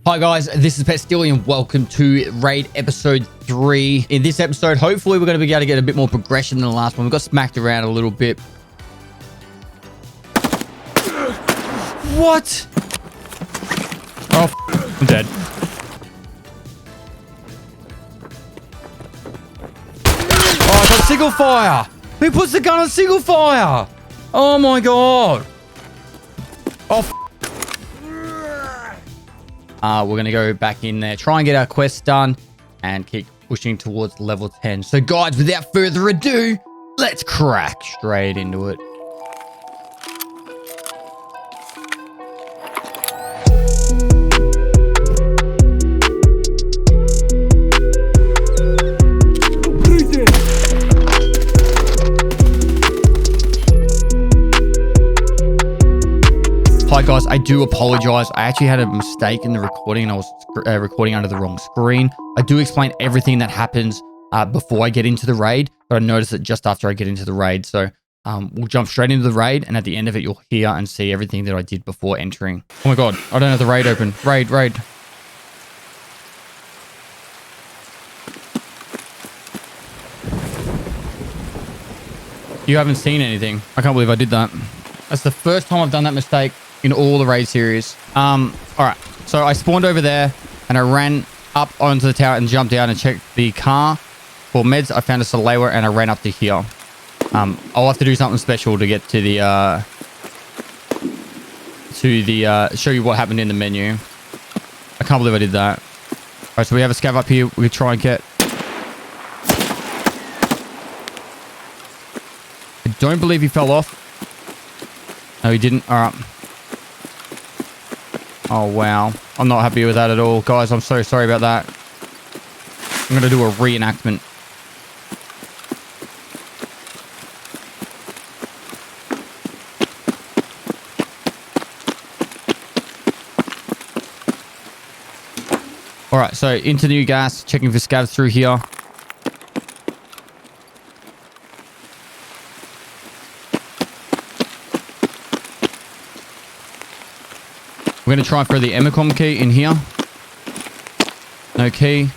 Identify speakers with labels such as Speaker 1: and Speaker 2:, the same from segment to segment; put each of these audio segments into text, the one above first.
Speaker 1: Hi guys, this is Pestily and welcome to Raid Episode 3. In this episode, hopefully we're going to be able to get a bit more progression than the last one. We got smacked around a little bit. What? Oh, I'm dead. Oh, I got single fire. Who puts the gun on single fire? Oh my god. Oh, we're going to go back in there, try and get our quest done, and keep pushing towards level 10. So, guys, without further ado, let's crack straight into it. Hi guys, I do apologize. I actually had a mistake in the recording and I was recording under the wrong screen. I do explain everything that happens before I get into the raid, but I noticed it just after I get into the raid. So we'll jump straight into the raid, and at the end of it, you'll hear and see everything that I did before entering. Oh my god, I don't have the raid open. Raid. You haven't seen anything. I can't believe I did that. That's the first time I've done that mistake in all the raid series. All right, so I spawned over there and I ran up onto the tower and jumped down and checked the car for meds. I found a Salewa and I ran up to here. I'll have to do something special to get to the show you what happened in the menu. I can't believe I did that. All right, so we have a scav up here. We try and get. I don't believe he fell off. No, he didn't. All right. Oh, wow. I'm not happy with that at all. Guys, I'm so sorry about that. I'm going to do a reenactment. All right, so into new gas, checking for scavs through here. We're going to try for the Emicom key in here. No key.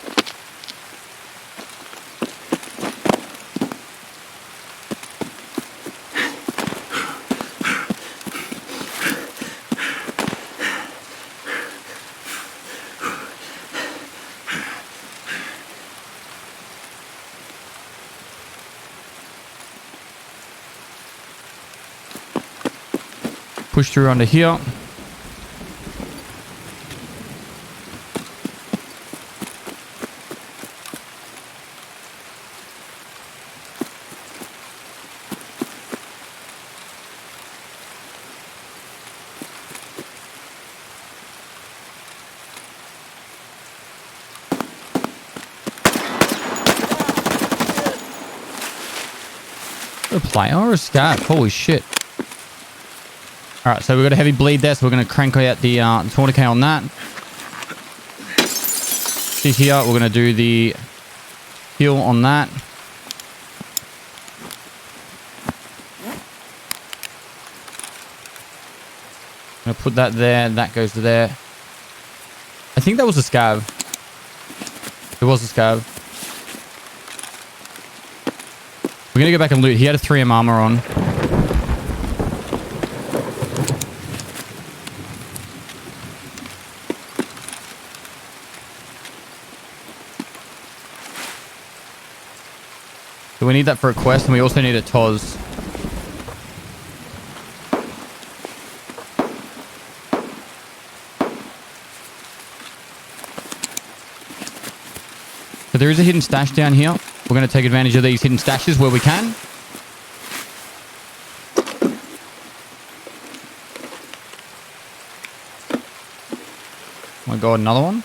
Speaker 1: Push through under here. A player or a scav? Holy shit. Alright, so we've got a heavy bleed there, so we're going to crank out the tourniquet on that. See here, we're going to do the heal on that. I'm going to put that there, that goes to there. I think that was a scav. It was a scav. We're going to go back and loot. He had a 3M armor on. So we need that for a quest, and we also need a TOS. So there is a hidden stash down here. We're going to take advantage of these hidden stashes where we can. Oh my god, another one.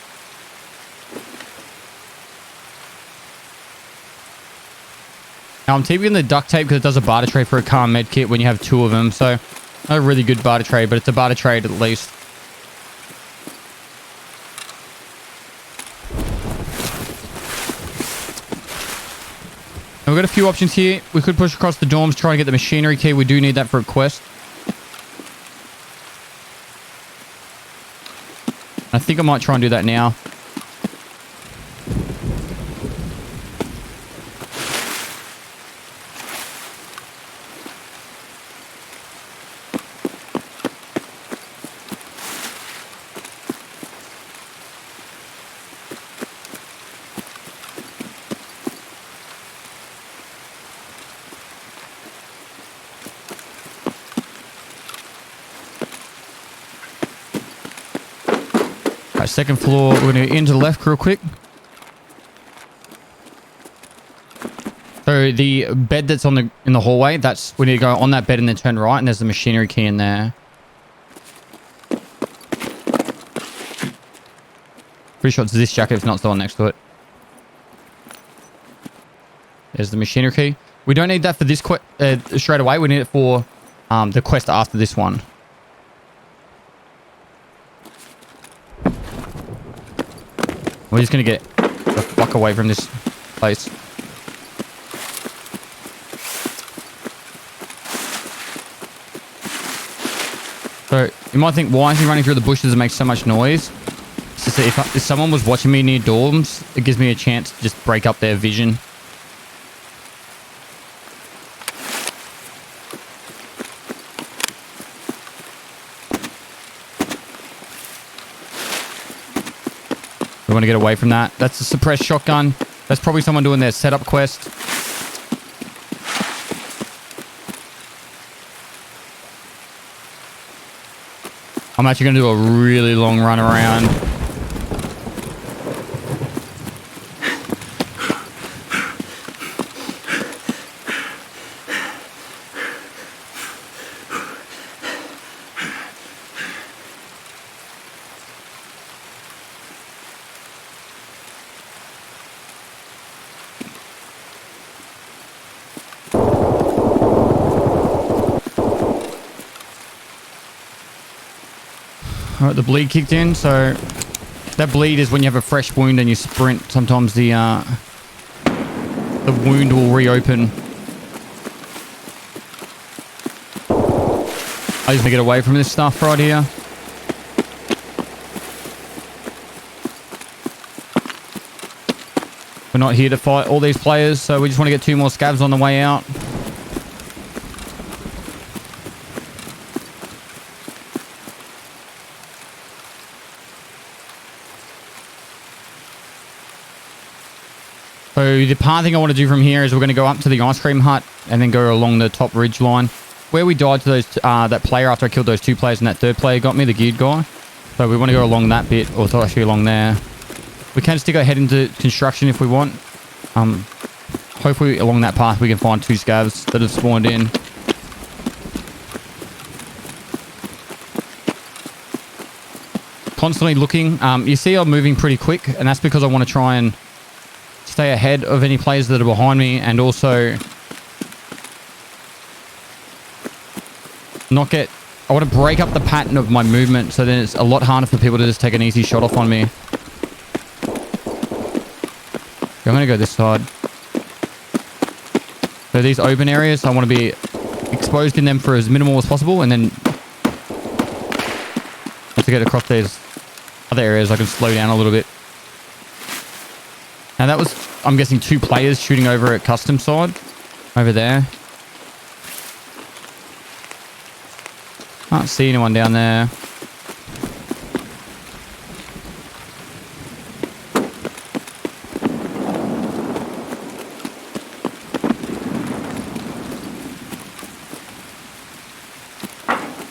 Speaker 1: Now I'm keeping the duct tape because it does a barter trade for a car med kit when you have two of them. So not a really good barter trade, but it's a barter trade at least. And we've got a few options here. We could push across the dorms, try and get the machinery key. We do need that for a quest. I think I might try and do that now. Second floor, we're going to into the left real quick. So the bed that's in the hallway, we need to go on that bed and then turn right, and there's the machinery key in there. Pretty sure it's this jacket if not the one next to it. There's the machinery key. We don't need that for this quest straight away. We need it for the quest after this one. We're just going to get the fuck away from this place. So, you might think, why is he running through the bushes and makes so much noise? It's just that if someone was watching me near dorms, it gives me a chance to just break up their vision. We want to get away from that. That's a suppressed shotgun. That's probably someone doing their setup quest. I'm actually going to do a really long run around. Alright, the bleed kicked in, so that bleed is when you have a fresh wound and you sprint. Sometimes the wound will reopen. I just want to get away from this stuff right here. We're not here to fight all these players, so we just want to get 2 more scavs on the way out. So the pathing I want to do from here is we're going to go up to the ice cream hut and then go along the top ridge line. Where we died to those that player after I killed those 2 players and that 3rd player got me, the geared guy. So we want to go along that bit, or actually along there. We can stick our head into construction if we want. Hopefully along that path we can find 2 scavs that have spawned in. Constantly looking. You see I'm moving pretty quick, and that's because I want to try and stay ahead of any players that are behind me, and also I want to break up the pattern of my movement, so then it's a lot harder for people to just take an easy shot off on me. I'm going to go this side. So these open areas, I want to be exposed in them for as minimal as possible, and then once I get across these other areas, I can slow down a little bit. Now that was, I'm guessing, 2 players shooting over at custom side over there. Can't see anyone down there.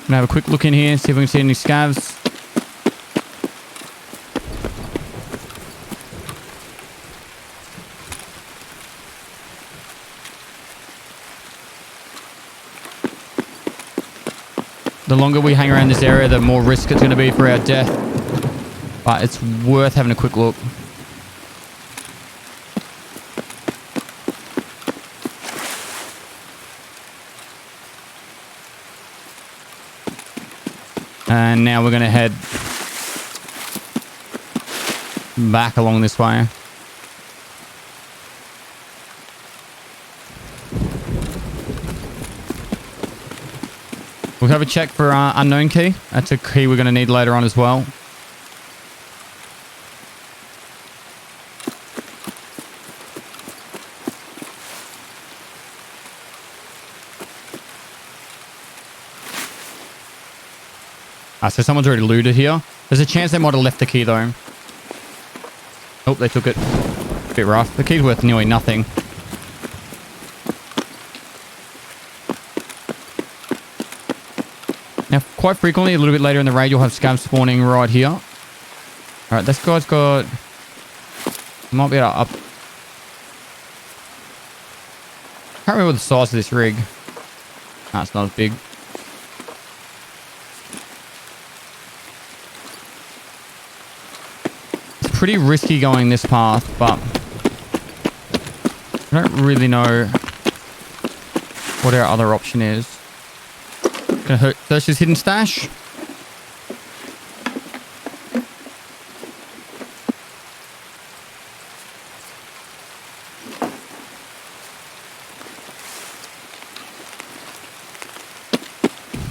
Speaker 1: Gonna have a quick look in here, see if we can see any scavs. The longer we hang around this area, the more risk it's going to be for our death. But it's worth having a quick look. And now we're going to head back along this way. We'll have a check for our unknown key. That's a key we're going to need later on as well. So someone's already looted here. There's a chance they might have left the key though. Oh, they took it. Bit rough. The key's worth nearly nothing. Now, quite frequently, a little bit later in the raid, you'll have scavs spawning right here. All right, this guy's got... Might be able to up... Can't remember the size of this rig. Nah, it's not as big. It's pretty risky going this path, but... I don't really know what our other option is. Gonna search this hidden stash.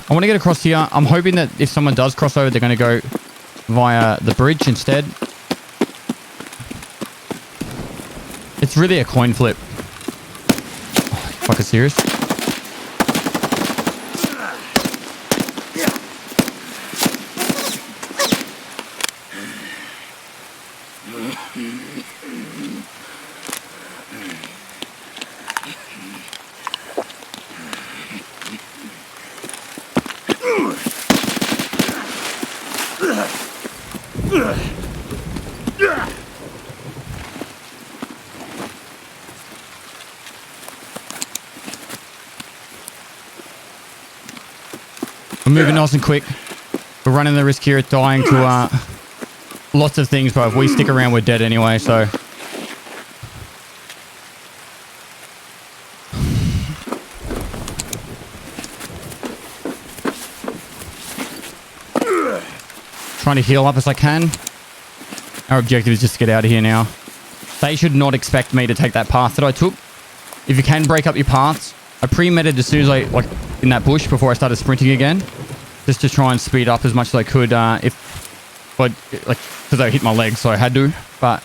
Speaker 1: I want to get across here. I'm hoping that if someone does cross over, they're going to go via the bridge instead. It's really a coin flip. Oh, fucking serious? We're moving nice and quick. We're running the risk here of dying to lots of things, but if we stick around, we're dead anyway, so... Trying to heal up as I can. Our objective is just to get out of here now. They should not expect me to take that path that I took. If you can break up your paths, I pre-meted as soon as I, like, in that bush before I started sprinting again. Just to try and speed up as much as I could, because I hit my legs, so I had to, but...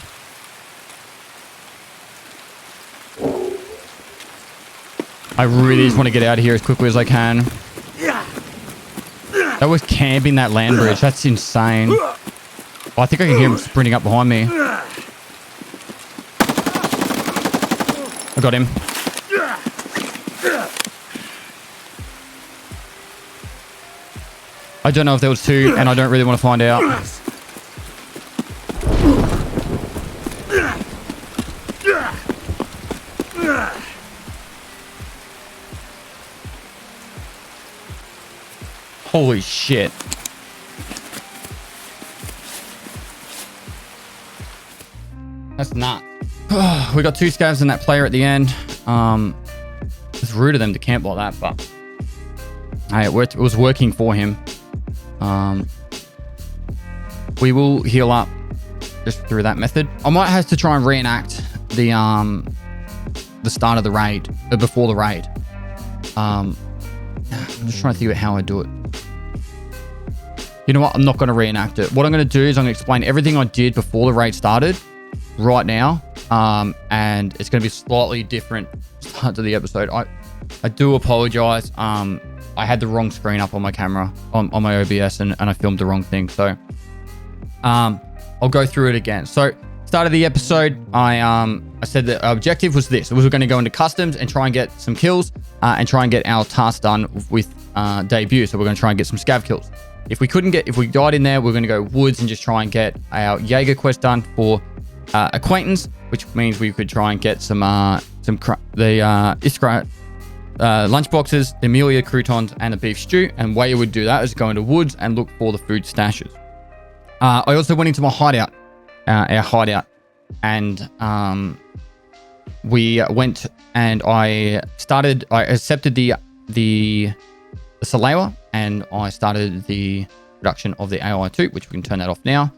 Speaker 1: I really just want to get out of here as quickly as I can. That was camping that land bridge. That's insane. Oh, I think I can hear him sprinting up behind me. I got him. I don't know if there was two, and I don't really want to find out. Holy shit. That's nuts. We got two scavs and that player at the end. It's rude of them to camp like that, but hey, it was working for him. We will heal up just through that method. I might have to try and reenact the start of the raid, before the raid. I'm just trying to think of how I do it. You know what? I'm not going to reenact it. What I'm going to do is I'm going to explain everything I did before the raid started right now. And it's going to be slightly different start to the episode. I do apologize. I had the wrong screen up on my camera, on my OBS, and I filmed the wrong thing. So I'll go through it again. So start of the episode, I said that our objective was this. We were going to go into customs and try and get some kills and try and get our task done with debut. So we're going to try and get some scav kills. If we died in there, we're going to go woods and just try and get our Jaeger quest done for acquaintance, which means we could try and get some Iskra lunch boxes, the Amelia croutons, and a beef stew. And way you would do that is go into woods and look for the food stashes. I also went into my hideout, our hideout, and we went and I accepted the Salewa, and I started the production of the AI2, which we can turn that off now.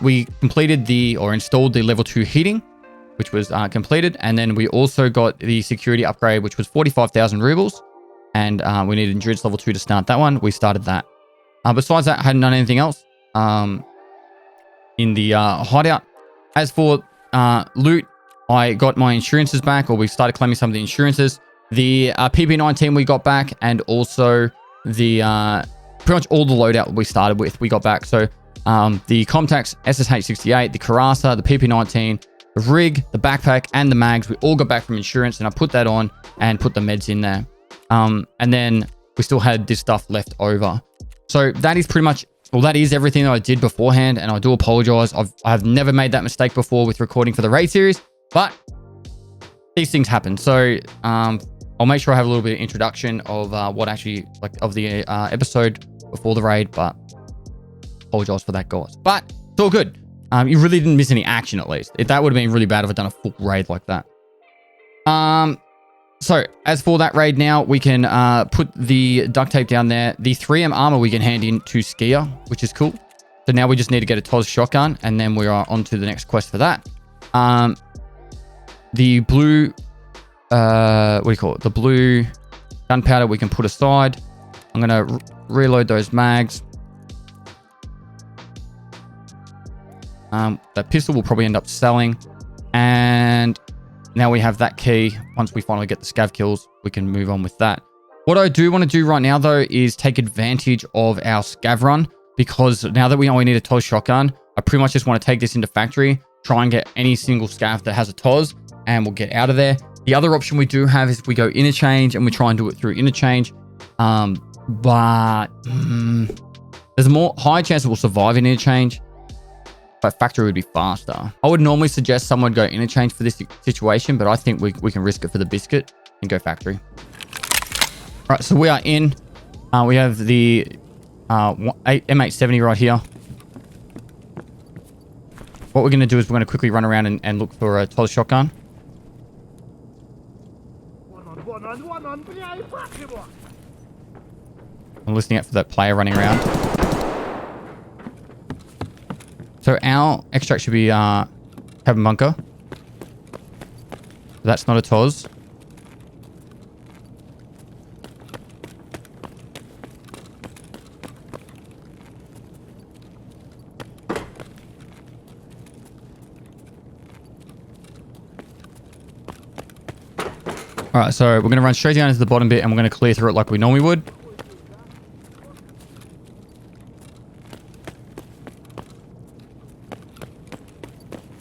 Speaker 1: We completed installed the level 2 heating, which was completed. And then we also got the security upgrade, which was 45,000 rubles. And we needed endurance level 2 to start that one. We started that. Besides that, I hadn't done anything else in the hideout. As for loot, I got my insurances back, or we started claiming some of the insurances. The PP19 we got back, and also the pretty much all the loadout we started with, we got back. So the Comtax SSH-68, the Karasa, the PP-19, the rig, the backpack, and the mags, we all got back from insurance, and I put that on and put the meds in there. And then we still had this stuff left over. So that is pretty much, well, that is everything that I did beforehand, and I do apologize. I've never made that mistake before with recording for the raid series, but these things happen. So I'll make sure I have a little bit of introduction of what actually, like, of the episode before the raid, but apologize for that, guys. But it's all good. You really didn't miss any action, at least. That would have been really bad if I'd done a full raid like that. So as for that raid now, we can put the duct tape down there. The 3M armor we can hand in to Skier, which is cool. So now we just need to get a TOS shotgun, and then we are on to the next quest for that. The blue, what do you call it? The blue gunpowder we can put aside. I'm going to reload those mags. That pistol will probably end up selling. And now we have that key. Once we finally get the scav kills, we can move on with that. What I do want to do right now, though, is take advantage of our scav run, because now that we only need a TOS shotgun, I pretty much just want to take this into factory, try and get any single scav that has a TOS, and we'll get out of there. The other option we do have is we go Interchange, and we try and do it through Interchange. But there's a more high chance that we'll survive in Interchange, but factory would be faster. I would normally suggest someone go Interchange for this situation, but I think we can risk it for the biscuit and go factory. All right, so we are in. We have the M870 right here. What we're going to do is we're going to quickly run around and look for a TOS shotgun. I'm listening out for that player running around. So our extract should be cabin bunker. That's not a TOS. All right, so we're going to run straight down into the bottom bit, and we're going to clear through it like we normally would.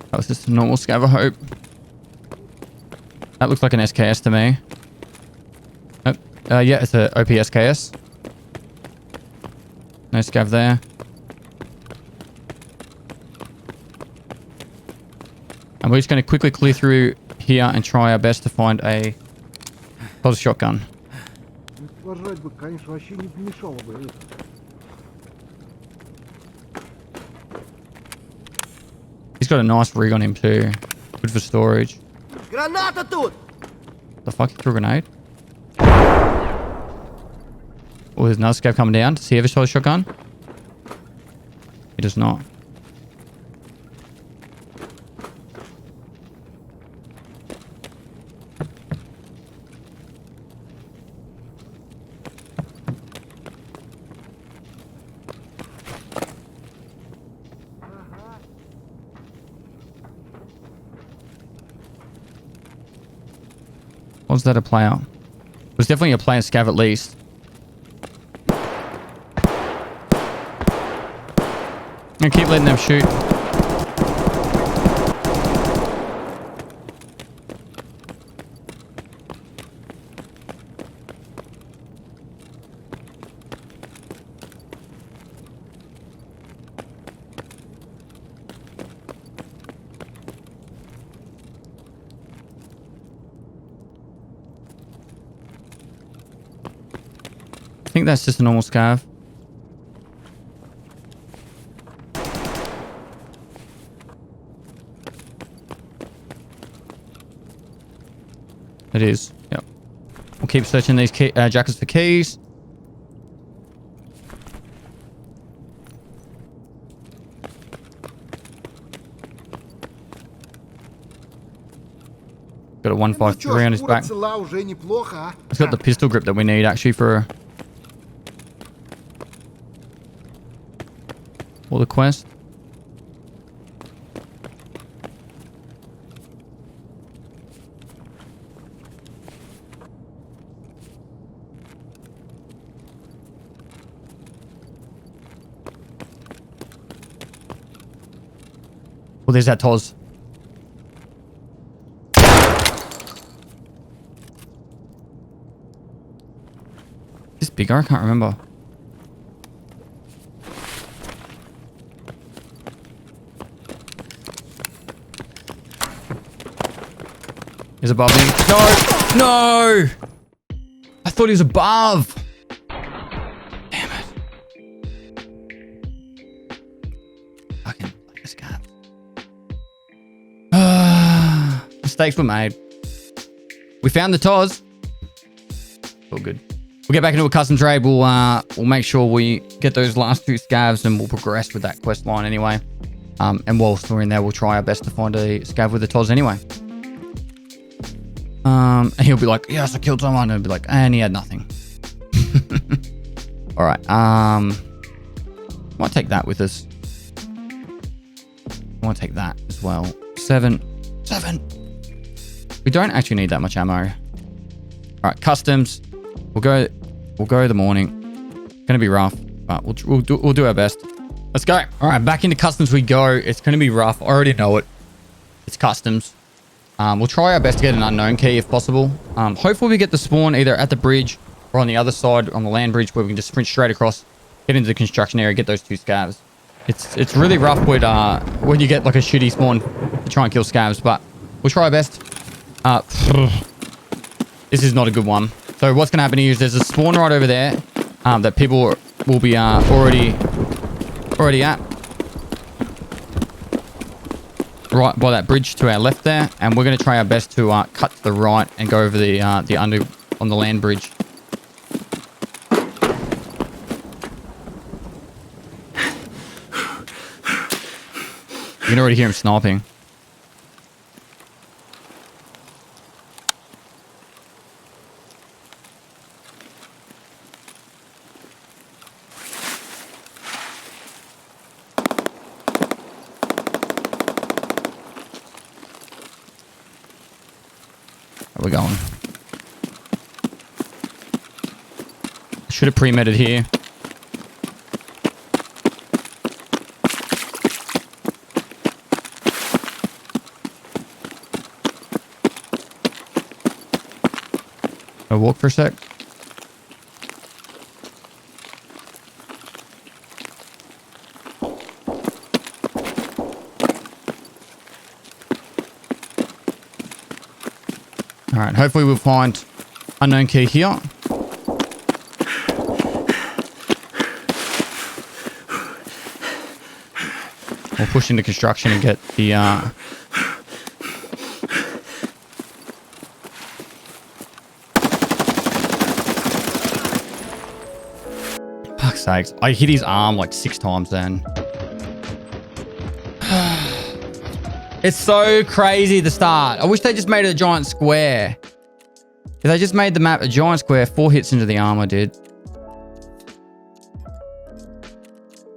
Speaker 1: That was just a normal scav, I hope. That looks like an SKS to me. Oh, yeah, it's a OP SKS. No scav there. And we're just going to quickly clear through here and try our best to find a TOS shotgun. He's got a nice rig on him too. Good for storage. The fuck, he threw a grenade? Oh, there's another scav coming down. Does he have a TOS shotgun? He does not. Was that a player? It was definitely a player scav at least. I'm gonna keep letting them shoot. I think that's just a normal scav. It is. Yep. We'll keep searching these jackets for keys. Got a 153 on his back. It's got the pistol grip that we need actually for the quest. Oh, there's that Toz. Is this bigger? I can't remember. He's above me. No! No! I thought he was above. Damn it. Fucking like a scav. Mistakes were made. We found the Toz. All good. We'll get back into a custom trade. We'll make sure we get those last 2 scavs and we'll progress with that quest line anyway. And whilst we're in there, we'll try our best to find a scav with the Toz anyway. And he'll be like, yes, I killed someone. And I'll be like, and he had nothing. All right. Might take that with us. I want to take that as well. 7. We don't actually need that much ammo. All right, customs. We'll go the morning. Gonna be rough, but we'll do our best. Let's go. All right, back into customs we go. It's gonna be rough. I already know it. It's customs. We'll try our best to get an unknown key if possible. Hopefully we get the spawn either at the bridge or on the other side on the land bridge where we can just sprint straight across, get into the construction area, get those 2 scavs. It's really rough with when you get like a shitty spawn to try and kill scavs, but we'll try our best. This is not a good one. So what's going to happen here is there's a spawn right over there that people will be already at. Right by that bridge to our left there. And we're going to try our best to cut to the right and go over the under on the land bridge. You can already hear him sniping. We're going. Should have pre-meted here. I'll walk for a sec. All right, hopefully we'll find unknown key here. We'll push into construction and get the fuck's sakes. I hit his arm like 6 times then. It's so crazy at the start. I wish they just made it a giant square. If they just made the map a giant square, 4 hits into the armor, dude.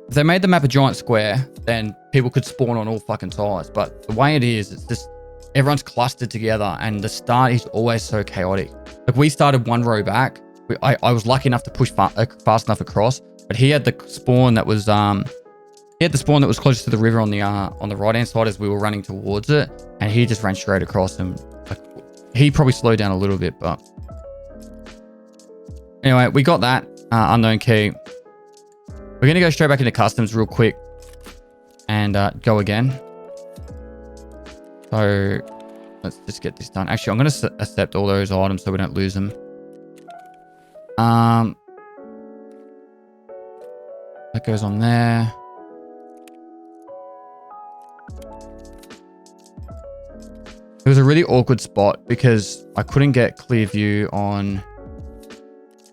Speaker 1: If they made the map a giant square, then people could spawn on all fucking sides. But the way it is, it's just everyone's clustered together and the start is always so chaotic. Like we started 1 row back. I was lucky enough to push fast enough across, but he had the spawn that was closest to the river on the right hand side as we were running towards it, and he just ran straight across him. Like, he probably slowed down a little bit, but anyway, we got that unknown key. We're gonna go straight back into customs real quick and go again. So let's just get this done. Actually, I'm gonna accept all those items so we don't lose them. That goes on there. It was a really awkward spot because I couldn't get clear view on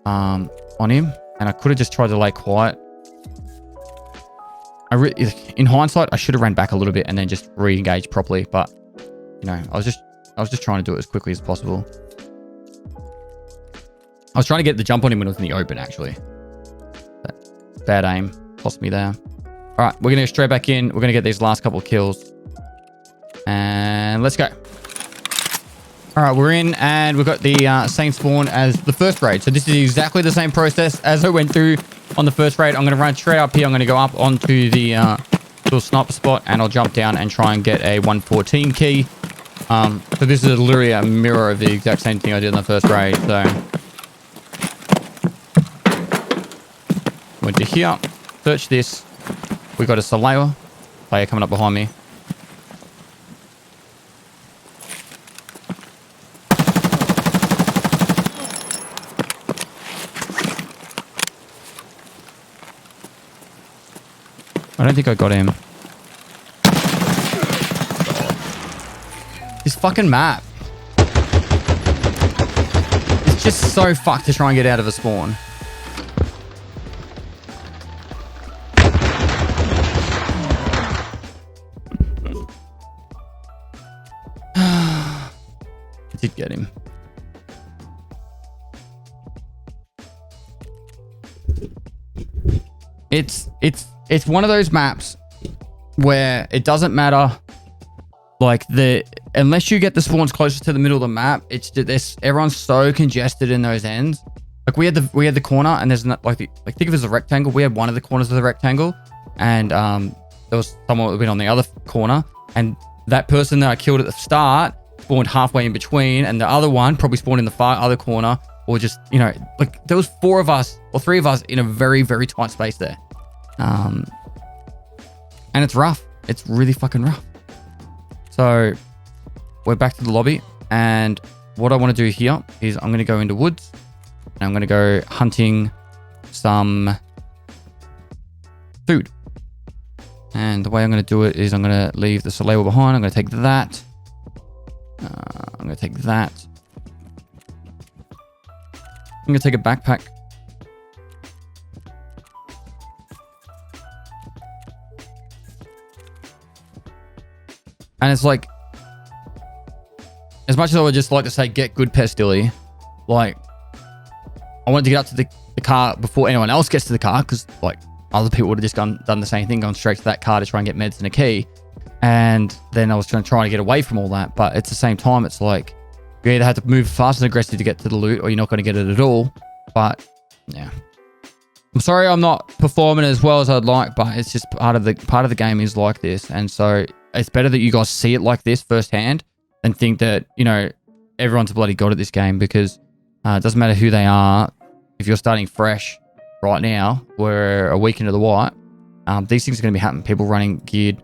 Speaker 1: him, and I could have just tried to lay quiet. In hindsight, I should have ran back a little bit and then just re-engaged properly, but you know, I was just trying to do it as quickly as possible. I was trying to get the jump on him when it was in the open, actually. But bad aim cost me there. All right, we're gonna go straight back in. We're gonna get these last couple of kills, and let's go. All right, we're in and we've got the same spawn as the first raid. So this is exactly the same process as I went through on the first raid. I'm going to run straight up here. I'm going to go up onto the little sniper spot, and I'll jump down and try and get a 114 key. So this is literally a mirror of the exact same thing I did in the first raid. So went to here, search this. We got a Slayer player coming up behind me. I don't think I got him. This fucking map. It's just so fucked to try and get out of a spawn. I did get him. It's one of those maps where it doesn't matter, like unless you get the spawns closer to the middle of the map, it's this everyone's so congested in those ends. Like we had the corner, and there's not think of it as a rectangle. We had one of the corners of the rectangle, and there was someone that had been on the other corner, and that person that I killed at the start spawned halfway in between, and the other one probably spawned in the far other corner, or just, you know, like there was 4 of us or 3 of us in a very, very tight space there. And it's rough. It's really fucking rough. So we're back to the lobby, and what I want to do here is I'm going to go into woods, and I'm going to go hunting some food. And the way I'm going to do it is I'm going to leave the Soleo behind. I'm going to take that. I'm going to take that. I'm going to take a backpack. And it's like, as much as I would just like to say, get good Pestily, like, I wanted to get up to the car before anyone else gets to the car, because, like, other people would have just done the same thing, gone straight to that car to try and get meds and a key. And then I was trying to get away from all that. But at the same time, it's like, you either have to move fast and aggressive to get to the loot, or you're not going to get it at all. But, yeah. I'm sorry I'm not performing as well as I'd like, but it's just part of the game is like this. And so it's better that you guys see it like this firsthand than think that, you know, everyone's a bloody god at this game, because it doesn't matter who they are. If you're starting fresh right now, we're a week into the white, these things are going to be happening. People running geared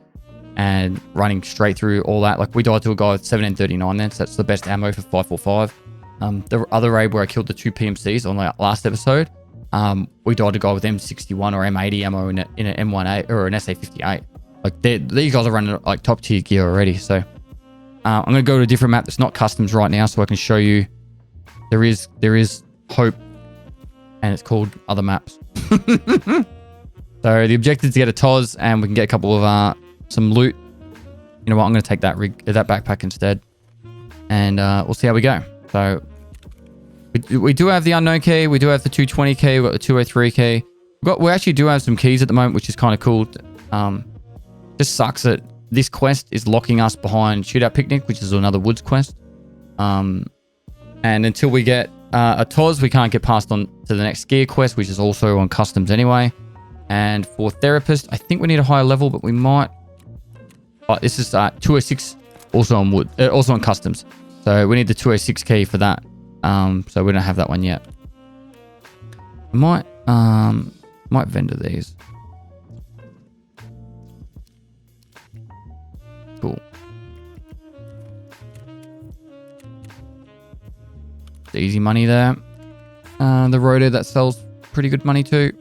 Speaker 1: and running straight through all that. Like, we died to a guy with 7N39 then, so that's the best ammo for 545. The other raid where I killed the 2 PMCs on the last episode, we died to a guy with M61 or M80 ammo in an M18 or an SA58. Like, these guys are running like top tier gear already. So I'm going to go to a different map that's not customs right now, so I can show you there is hope, and it's called other maps. So the objective is to get a TOS, and we can get a couple of some loot. You know what? I'm going to take that backpack instead, and we'll see how we go. So we do have the unknown key. We do have the 220 key. We've got the 203 key. We actually do have some keys at the moment, which is kind of cool. Just sucks that this quest is locking us behind Shootout Picnic, which is another woods quest. And until we get a TOS, we can't get passed on to the next gear quest, which is also on customs anyway. And for therapist, I think we need a higher level, but we might. But this is 206, also on wood, also on customs. So we need the 206 key for that. So we don't have that one yet. Might vendor these. Cool. Easy money there. The rotor that sells pretty good money too.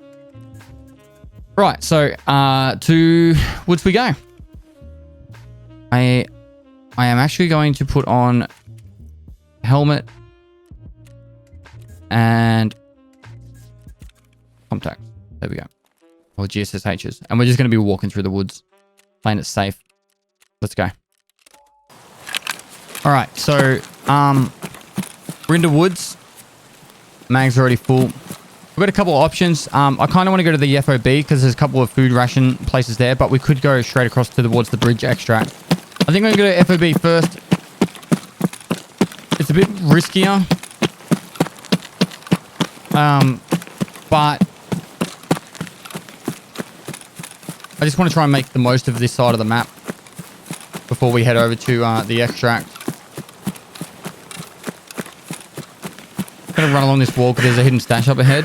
Speaker 1: Right, so to woods we go. I am actually going to put on helmet and contact. There we go. Or GSSHs. And we're just going to be walking through the woods, playing it safe. Let's go. All right, so we're in the woods. Mag's already full. We've got a couple of options. I kind of want to go to the FOB because there's a couple of food ration places there, but we could go straight across towards the bridge extract. I think I'm going to go to FOB first. It's a bit riskier. But I just want to try and make the most of this side of the map before we head over to the extract. I'm going to run along this wall because there's a hidden stash up ahead.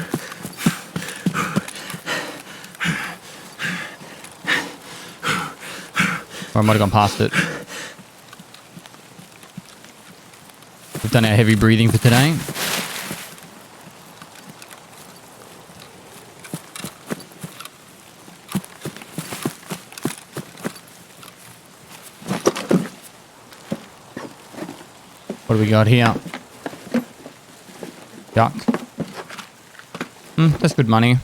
Speaker 1: Or I might have gone past it. We've done our heavy breathing for today. What do we got here? Duck. That's good money.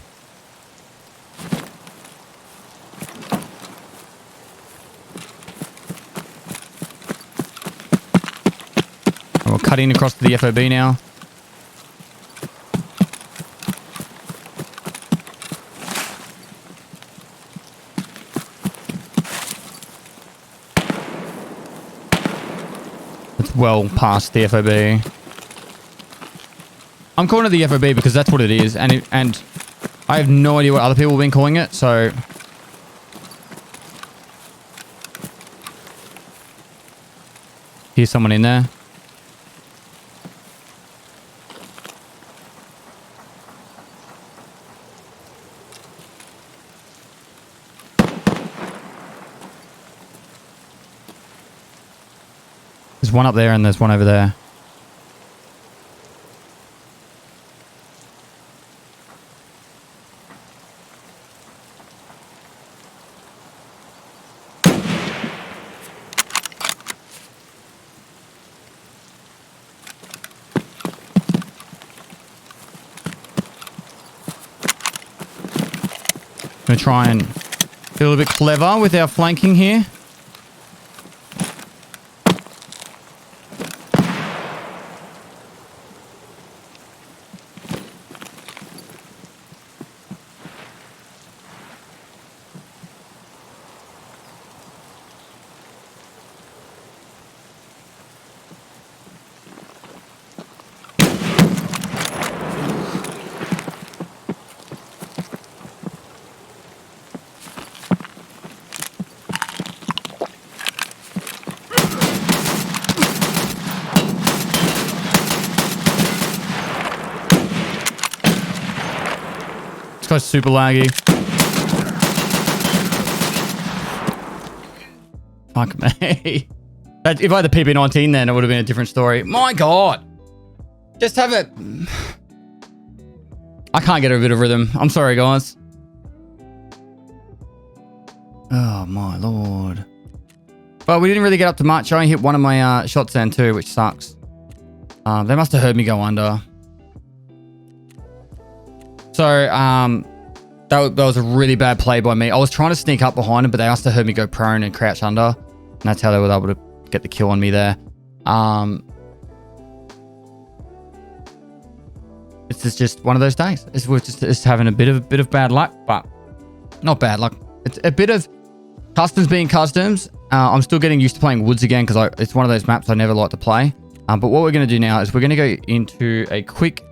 Speaker 1: And we're cutting across to the FOB now. It's well past the FOB. I'm calling it the FOB because that's what it is, and I have no idea what other people have been calling it, so... Here's someone in there. There's one up there and there's one over there. Gonna try and be a little bit clever with our flanking here. Guy's super laggy. Fuck me. If I had the PP19 then it would have been a different story. My God. Just have it. I can't get a bit of rhythm. I'm sorry, guys. Oh, my Lord. Well, we didn't really get up to much. I only hit one of my shots then too, which sucks. They must have heard me go under. So, that was a really bad play by me. I was trying to sneak up behind them, but they must have heard me go prone and crouch under. And that's how they were able to get the kill on me there. It's just one of those days. We're just having a bit of bad luck, but not bad luck. It's a bit of customs being customs. I'm still getting used to playing woods again because it's one of those maps I never like to play. But what we're going to do now is we're going to go into a quick...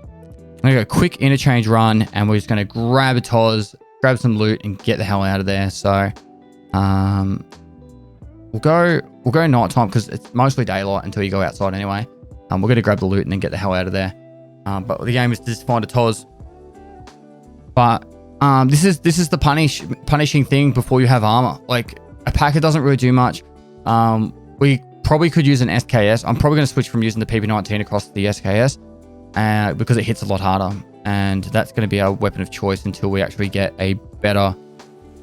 Speaker 1: I'm going to go quick interchange run and we're just going to grab a Toz, grab some loot and get the hell out of there. So, we'll go nighttime because it's mostly daylight until you go outside anyway. We're going to grab the loot and then get the hell out of there. But the game is to just find a Toz. But, this is the punishing thing before you have armor. Like, a packer doesn't really do much. We probably could use an SKS. I'm probably going to switch from using the PP19 across to the SKS. Because it hits a lot harder, and that's going to be our weapon of choice until we actually get a better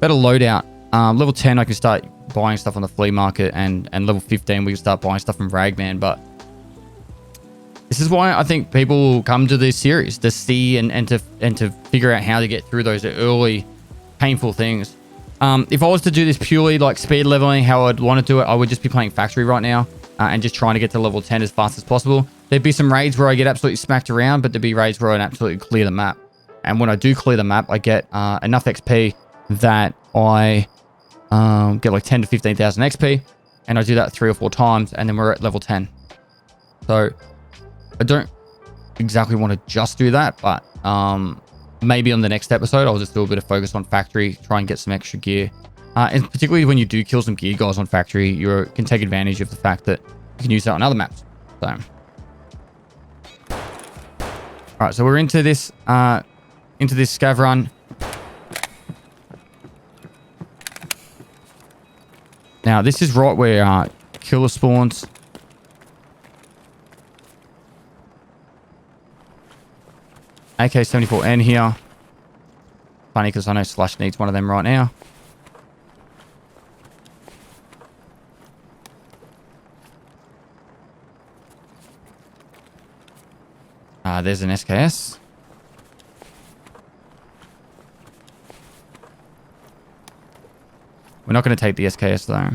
Speaker 1: loadout. Level 10 I can start buying stuff on the flea market, and level 15 we can start buying stuff from Ragman. But this is why I think people come to this series to see and to figure out how to get through those early painful things. If I was to do this purely like speed leveling, how I'd want to do it, I would just be playing factory right now and just trying to get to level 10 as fast as possible. There'd be some raids where I get absolutely smacked around, but there'd be raids where I absolutely clear the map. And when I do clear the map, I get enough XP that I get like 10 to 15,000 XP. And I do that 3 or 4 times, and then we're at level 10. So I don't exactly want to just do that, but maybe on the next episode, I'll just do a bit of focus on factory, try and get some extra gear, And particularly when you do kill some gear guys on factory, you can take advantage of the fact that you can use that on other maps. So, all right, so we're into this scav run. Now, this is right where killer spawns. AK-74N here. Funny because I know Slush needs one of them right now. There's an SKS. We're not going to take the SKS though.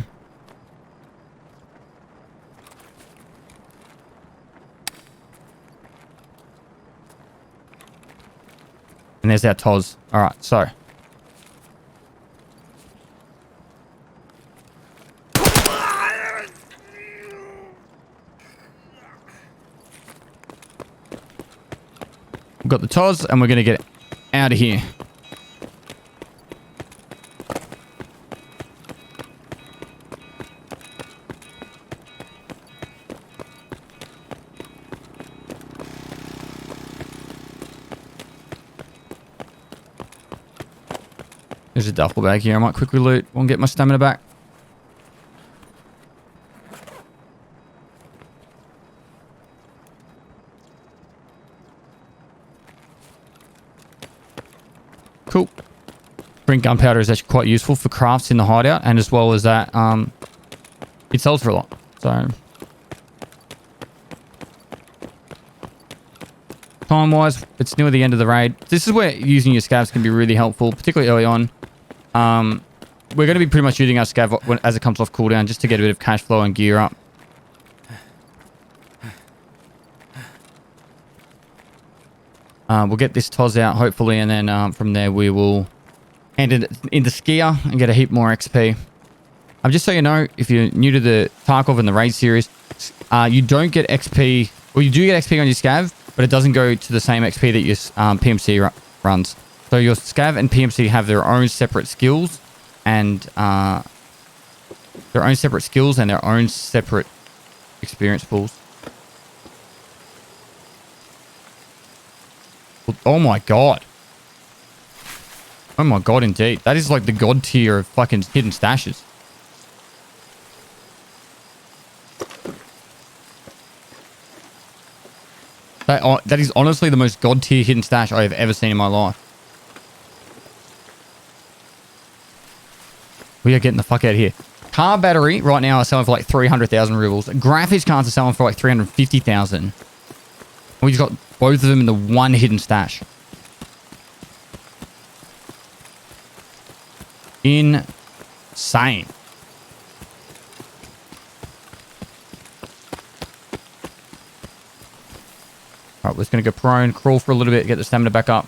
Speaker 1: And there's our TOS. All right, so. We've got the TOS and we're going to get out of here. There's a duffel bag here. I might quickly loot and get my stamina back. Cool. Green gunpowder is actually quite useful for crafts in the hideout, and as well as that, it sells for a lot. So, time-wise, it's near the end of the raid. This is where using your scavs can be really helpful, particularly early on. We're going to be pretty much using our scav as it comes off cooldown just to get a bit of cash flow and gear up. We'll get this TOS out hopefully, and then from there we will hand it into skier and get a heap more XP. Just so you know, if you're new to the Tarkov and the raid series, you don't get XP, or you do get XP on your scav, but it doesn't go to the same XP that your PMC runs. So your scav and PMC have their own separate skills and their own separate experience pools. Oh my god. Oh my god, indeed. That is like the god tier of fucking hidden stashes. That is honestly the most god tier hidden stash I have ever seen in my life. We are getting the fuck out of here. Car battery right now are selling for like 300,000 rubles. Graphics cards are selling for like 350,000. We just got both of them in the one hidden stash. Insane. Alright, we're just going to go prone, crawl for a little bit, get the stamina back up.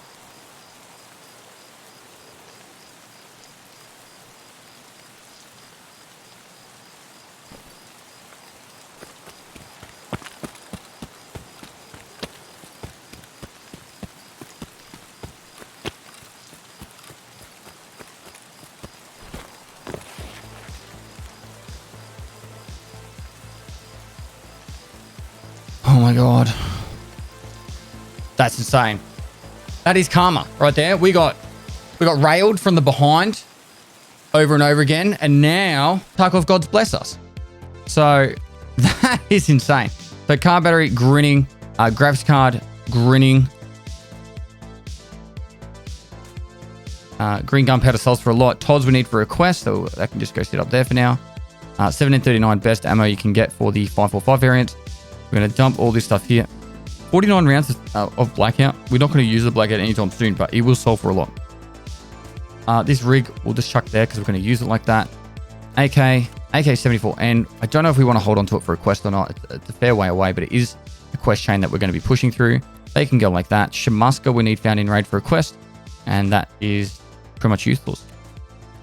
Speaker 1: Oh my god. That's insane. That is karma right there. We got railed from the behind over and over again, and now Tarkov gods bless us. So that is insane. So car battery grinning, graphics card grinning. Green gunpowder sells for a lot. TODs we need for a quest, so that can just go sit up there for now. 1739 best ammo you can get for the 545 variant. We're going to dump all this stuff here. 49 rounds of blackout. We're not going to use the blackout anytime soon, but it will sell for a lot. This rig we'll just chuck there because we're going to use it like that. AK-74N. I don't know if we want to hold on to it for a quest or not. It's a fair way away, but it is a quest chain that we're going to be pushing through. They can go like that. Shamaska we need found in raid for a quest, and that is pretty much useless.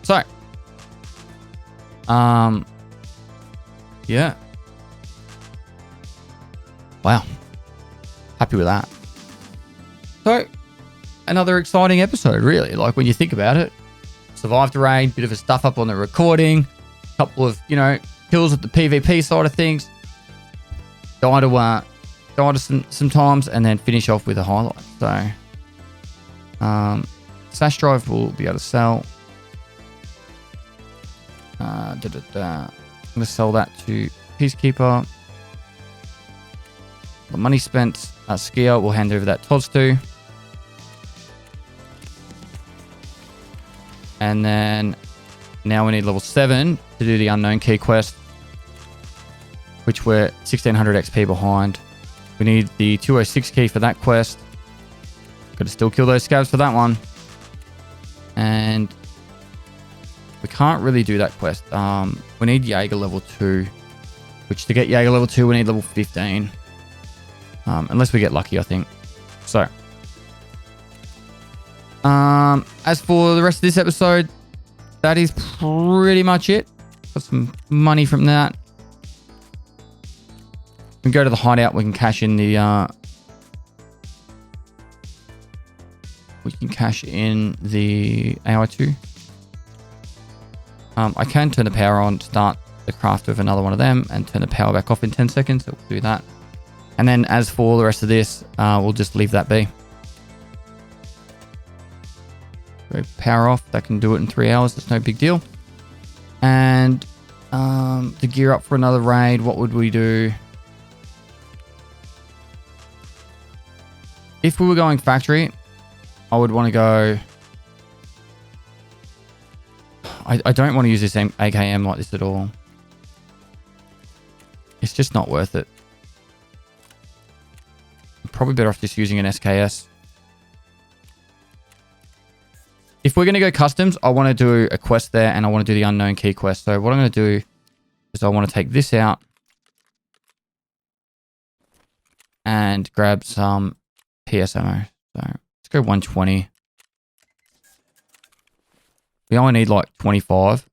Speaker 1: So, yeah. Wow. Happy with that. So, another exciting episode, really. Like, when you think about it, survived the raid, bit of a stuff up on the recording, couple of, you know, kills at the PvP side of things. Die to some times, and then finish off with a highlight. So, Sash drive will be able to sell. I'm going to sell that to Peacekeeper. The money spent, Skier will hand over that Tods to. And then now we need level 7 to do the unknown key quest, which we're 1600 XP behind. We need the 206 key for that quest. Got to still kill those scavs for that one. And we can't really do that quest. We need Jaeger level 2, which to get Jaeger level 2, we need level 15. Unless we get lucky, I think. So, as for the rest of this episode, that is pretty much it. Got some money from that. We can go to the hideout. We can cash in the AI2. I can turn the power on, start the craft with another one of them, and turn the power back off in 10 seconds. So we'll do that. And then as for the rest of this, we'll just leave that be. So power off. That can do it in 3 hours. That's no big deal. And to gear up for another raid, what would we do? If we were going factory, I would want to go... I don't want to use this AKM like this at all. It's just not worth it. I'm probably better off just using an SKS. If we're going to go customs, I want to do a quest there, and I want to do the unknown key quest. So what I'm going to do is I want to take this out and grab some PS ammo. So let's go 120. We only need like 25.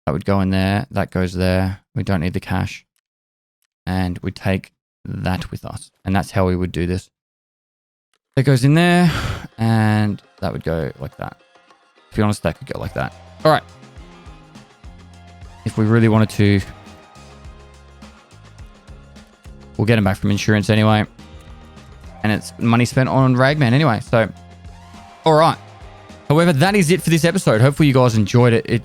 Speaker 1: That would go in there. That goes there. We don't need the cash. And we take that with us. And that's how we would do this. That goes in there. And that would go like that. To be honest, that could go like that. All right. If we really wanted to, we'll get them back from insurance anyway. And it's money spent on Ragman anyway. So, all right. However, that is it for this episode. Hopefully you guys enjoyed it. It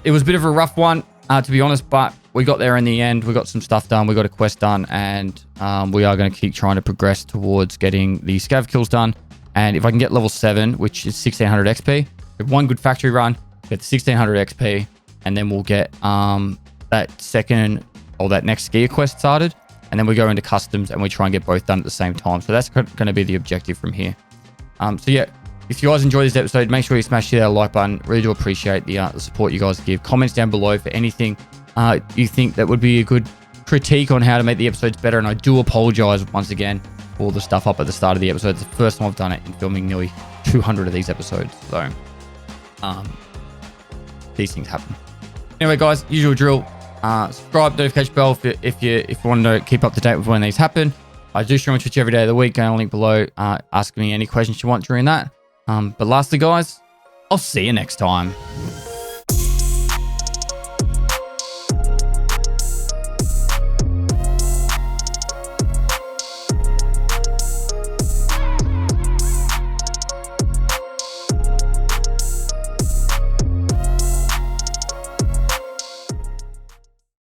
Speaker 1: was a bit of a rough one, to be honest, but we got there in the end. We got some stuff done. We got a quest done, and we are going to keep trying to progress towards getting the scav kills done. And if I can get level 7, which is 1600 XP, with one good factory run, get 1600 XP, and then we'll get that next skier quest started, and then we go into customs and we try and get both done at the same time. So that's going to be the objective from here. So yeah, if you guys enjoyed this episode, make sure you smash that like button. Really do appreciate the support you guys give. Comments down below for anything you think that would be a good critique on how to make the episodes better. And I do apologize once again for all the stuff up at the start of the episode. It's the first time I've done it in filming nearly 200 of these episodes. So these things happen. Anyway, guys, usual drill. Subscribe, notification bell if you want to keep up to date with when these happen. I do stream on Twitch every day of the week. Go on the link below. Ask me any questions you want during that. But lastly, guys, I'll see you next time.